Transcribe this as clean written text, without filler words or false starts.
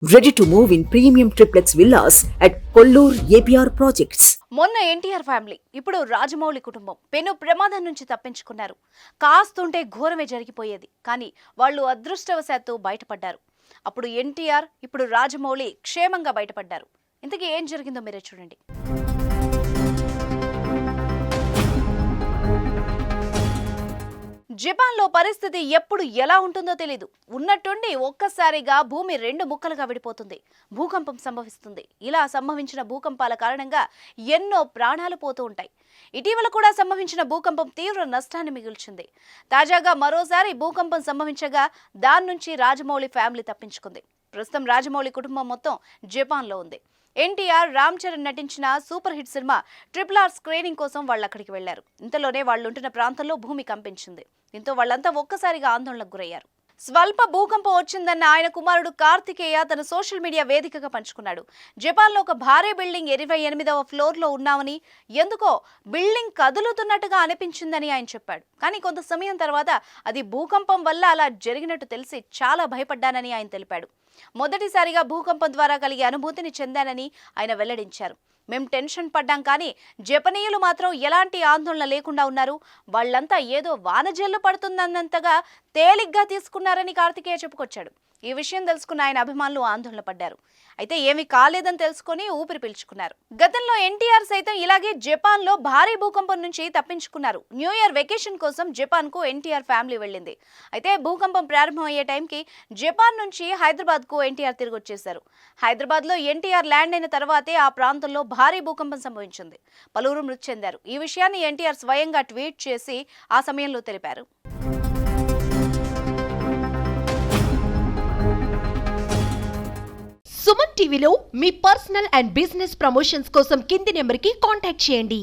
Ready to move in premium triplex villas at Kollur APR Projects. మొన్న NTR family ఇప్పుడు రాజమౌళి కుటుంబం పెను ప్రమాదం నుంచి తప్పించుకున్నారు. కాస్తుంటే ఘోరమే జరిగిపోయేది, కానీ వాళ్ళు అదృష్టవశాత్తు బయటపడ్డారు. అప్పుడు ఎన్టీఆర్, ఇప్పుడు రాజమౌళి క్షేమంగా బయటపడ్డారు. ఇంతకీ ఏం జరిగిందో మీరే చూడండి. జపాన్లో పరిస్థితి ఎప్పుడు ఎలా ఉంటుందో తెలీదు. ఉన్నట్టుండి ఒక్కసారిగా భూమి రెండు ముక్కలుగా విడిపోతుంది, భూకంపం సంభవిస్తుంది. ఇలా సంభవించిన భూకంపాల కారణంగా ఎన్నో ప్రాణాలు పోతూ ఉంటాయి. ఇటీవల కూడా సంభవించిన భూకంపం తీవ్ర నష్టాన్ని మిగిల్చింది. తాజాగా మరోసారి భూకంపం సంభవించగా దాని నుంచి రాజమౌళి ఫ్యామిలీ తప్పించుకుంది. ప్రస్తుతం రాజమౌళి కుటుంబం మొత్తం జపాన్లో ఉంది. ఎన్టీఆర్, రామ్ చరణ్ నటించిన super hit cinema RRR screening కోసం వాళ్ళు అక్కడికి వెళ్లారు. ఇంతలోనే వాళ్ళు ఉంటున్న ప్రాంతంలో భూమి కంపించింది. దీంతో వాళ్ళంతా ఒక్కసారిగా ఆందోళనకు గురయ్యారు. స్వల్ప భూకంపం వచ్చిందన్న ఆయన కుమారుడు కార్తికేయ తన సోషల్ మీడియా వేదికగా పంచుకున్నాడు. జపాన్లో ఒక భారీ బిల్డింగ్ 28వ ఫ్లోర్లో ఉన్నామని, ఎందుకో బిల్డింగ్ కదులుతున్నట్టుగా అనిపించిందని ఆయన చెప్పాడు. కానీ కొంత సమయం తర్వాత అది భూకంపం వల్ల అలా జరిగినట్టు తెలిసి చాలా భయపడ్డానని ఆయన తెలిపాడు. మొదటిసారిగా భూకంపం ద్వారా కలిగే అనుభూతిని చెందానని ఆయన వెల్లడించారు. మేం టెన్షన్ పడ్డాం, కానీ జపనీయులు మాత్రం ఎలాంటి ఆందోళన లేకుండా ఉన్నారు. వాళ్ళంతా ఏదో వానజల్లు పడుతుందన్నంతగా తేలిగ్గా తీసుకున్నారని కార్తికేయ చెప్పుకొచ్చాడు. ఈ విషయం తెలుసుకున్న ఆయన అభిమానులు ఆందోళన పడ్డారు. అయితే ఏమీ కాలేదని తెలుసుకుని ఊపిరి పీల్చుకున్నారు. గతంలో ఎన్టీఆర్ సైతం ఇలాగే జపాన్లో భారీ భూకంపం నుంచి తప్పించుకున్నారు. న్యూ ఇయర్ వెకేషన్ కోసం జపాన్కు ఎన్టీఆర్ ఫ్యామిలీ వెళ్ళింది. అయితే భూకంపం ప్రారంభం అయ్యే టైంకి జపాన్ నుంచి హైదరాబాద్కు ఎన్టీఆర్ తిరిగి వచ్చేశారు. హైదరాబాద్లో ఎన్టీఆర్ ల్యాండ్ అయిన తర్వాతే ఆ ప్రాంతంలో భారీ భూకంపం సంభవించింది. పలువురు మృతి చెందారు. ఈ విషయాన్ని ఎన్టీఆర్ స్వయంగా ట్వీట్ చేసి ఆ సమయంలో తెలిపారు. సుమన్ టీవీలో మీ పర్సనల్ అండ్ బిజినెస్ ప్రమోషన్స్ కోసం కింది నెంబర్కి కాంటాక్ట్ చేయండి.